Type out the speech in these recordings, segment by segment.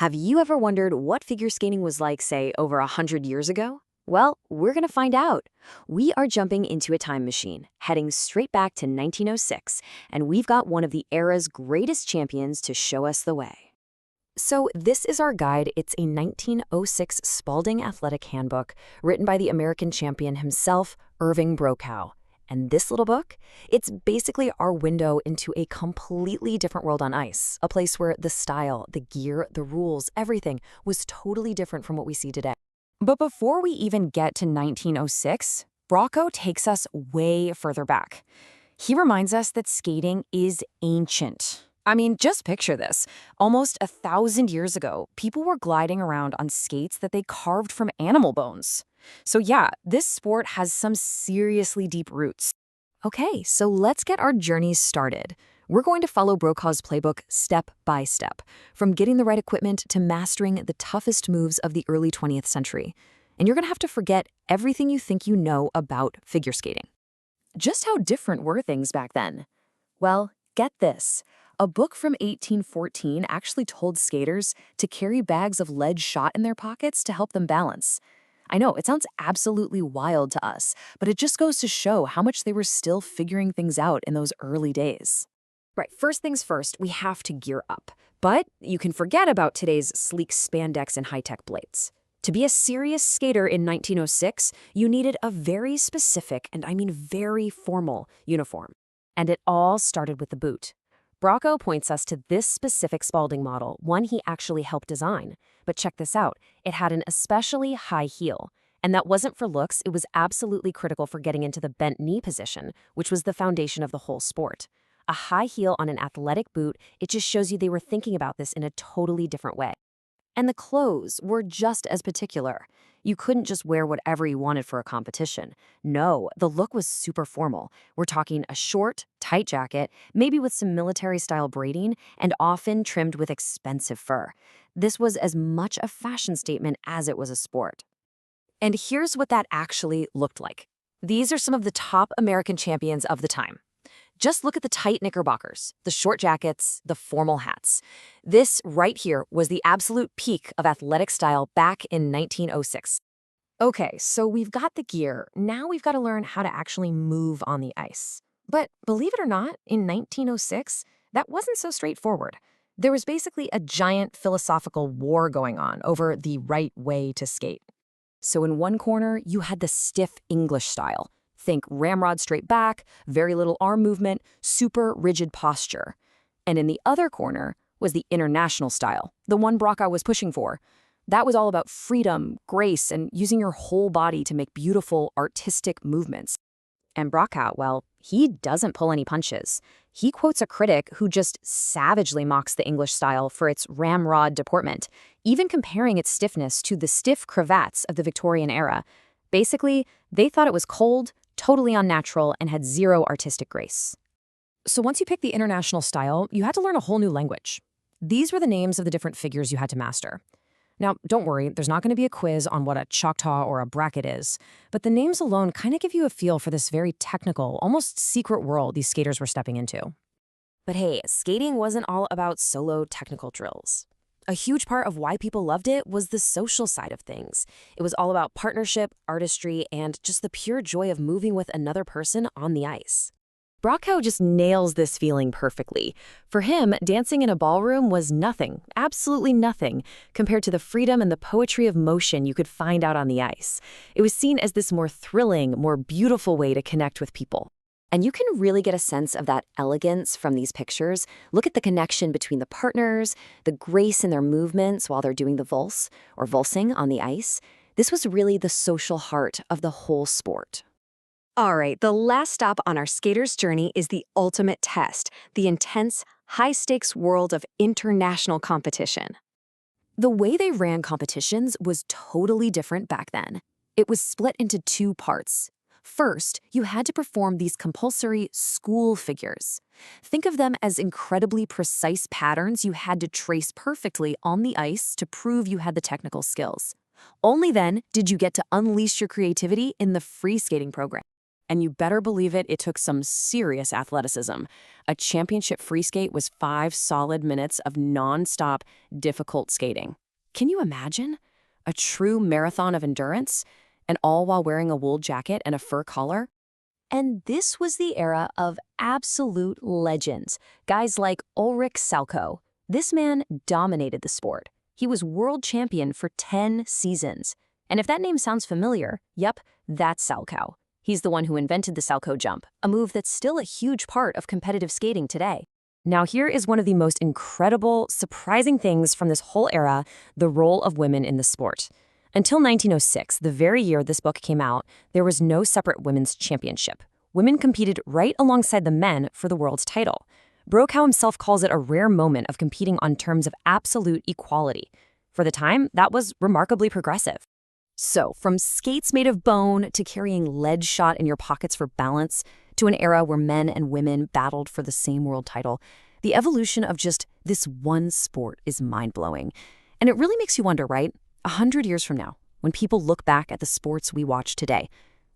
Have you ever wondered what figure skating was like, say, over 100 years ago? Well, we're going to find out. We are jumping into a time machine, heading straight back to 1906, and we've got one of the era's greatest champions to show us the way. So this is our guide. It's a 1906 Spalding Athletic Handbook written by the American champion himself, Irving Brokaw. And this little book, it's basically our window into a completely different world on ice, a place where the style, the gear, the rules, everything was totally different from what we see today. But before we even get to 1906, Brokaw takes us way further back. He reminds us that skating is ancient. I mean, just picture this. Almost 1,000 years ago, people were gliding around on skates that they carved from animal bones. So yeah, this sport has some seriously deep roots. Okay, so let's get our journey started. We're going to follow Brokaw's playbook step by step, from getting the right equipment to mastering the toughest moves of the early 20th century. And you're going to have to forget everything you think you know about figure skating. Just how different were things back then? Well, get this. A book from 1814 actually told skaters to carry bags of lead shot in their pockets to help them balance. I know, it sounds absolutely wild to us, but it just goes to show how much they were still figuring things out in those early days. Right, first things first, we have to gear up. But you can forget about today's sleek spandex and high-tech blades. To be a serious skater in 1906, you needed a very specific, and I mean very formal, uniform. And it all started with the boot. Brokaw points us to this specific Spalding model, one he actually helped design. But check this out, it had an especially high heel. And that wasn't for looks, it was absolutely critical for getting into the bent knee position, which was the foundation of the whole sport. A high heel on an athletic boot, it just shows you they were thinking about this in a totally different way. And the clothes were just as particular. You couldn't just wear whatever you wanted for a competition. No, the look was super formal. We're talking a short, tight jacket, maybe with some military-style braiding, and often trimmed with expensive fur. This was as much a fashion statement as it was a sport. And here's what that actually looked like. These are some of the top American champions of the time. Just look at the tight knickerbockers, the short jackets, the formal hats. This right here was the absolute peak of athletic style back in 1906. Okay, so we've got the gear. Now we've got to learn how to actually move on the ice. But believe it or not, in 1906, that wasn't so straightforward. There was basically a giant philosophical war going on over the right way to skate. So in one corner, you had the stiff English style. Think ramrod straight back, very little arm movement, super rigid posture. And in the other corner was the international style, the one Brokaw was pushing for. That was all about freedom, grace, and using your whole body to make beautiful, artistic movements. And Brokaw, well, he doesn't pull any punches. He quotes a critic who just savagely mocks the English style for its ramrod deportment, even comparing its stiffness to the stiff cravats of the Victorian era. Basically, they thought it was cold, totally unnatural, and had zero artistic grace. So once you picked the international style, you had to learn a whole new language. These were the names of the different figures you had to master. Now, don't worry, there's not going to be a quiz on what a Choctaw or a bracket is, but the names alone kind of give you a feel for this very technical, almost secret world these skaters were stepping into. But hey, skating wasn't all about solo technical drills. A huge part of why people loved it was the social side of things. It was all about partnership, artistry, and just the pure joy of moving with another person on the ice. Brokaw just nails this feeling perfectly. For him, dancing in a ballroom was nothing, absolutely nothing, compared to the freedom and the poetry of motion you could find out on the ice. It was seen as this more thrilling, more beautiful way to connect with people. And you can really get a sense of that elegance from these pictures. Look at the connection between the partners, the grace in their movements while they're doing the valse or valsing on the ice. This was really the social heart of the whole sport. All right, the last stop on our skater's journey is the ultimate test, the intense, high-stakes world of international competition. The way they ran competitions was totally different back then. It was split into two parts. First, you had to perform these compulsory school figures. Think of them as incredibly precise patterns you had to trace perfectly on the ice to prove you had the technical skills. Only then did you get to unleash your creativity in the free skating program. And you better believe it, it took some serious athleticism. A championship free skate was 5 solid minutes of non-stop, difficult skating. Can you imagine? A true marathon of endurance? And all while wearing a wool jacket and a fur collar? And this was the era of absolute legends, guys like Ulrich Salchow. This man dominated the sport. He was world champion for 10 seasons. And if that name sounds familiar, yep, that's Salchow. He's the one who invented the Salchow jump, a move that's still a huge part of competitive skating today. Now here is one of the most incredible, surprising things from this whole era, the role of women in the sport. Until 1906, the very year this book came out, there was no separate women's championship. Women competed right alongside the men for the world's title. Brokaw himself calls it a rare moment of competing on terms of absolute equality. For the time, that was remarkably progressive. So, from skates made of bone to carrying lead shot in your pockets for balance, to an era where men and women battled for the same world title, the evolution of just this one sport is mind-blowing. And it really makes you wonder, right? 100 years from now, when people look back at the sports we watch today,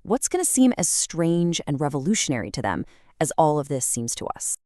what's going to seem as strange and revolutionary to them as all of this seems to us?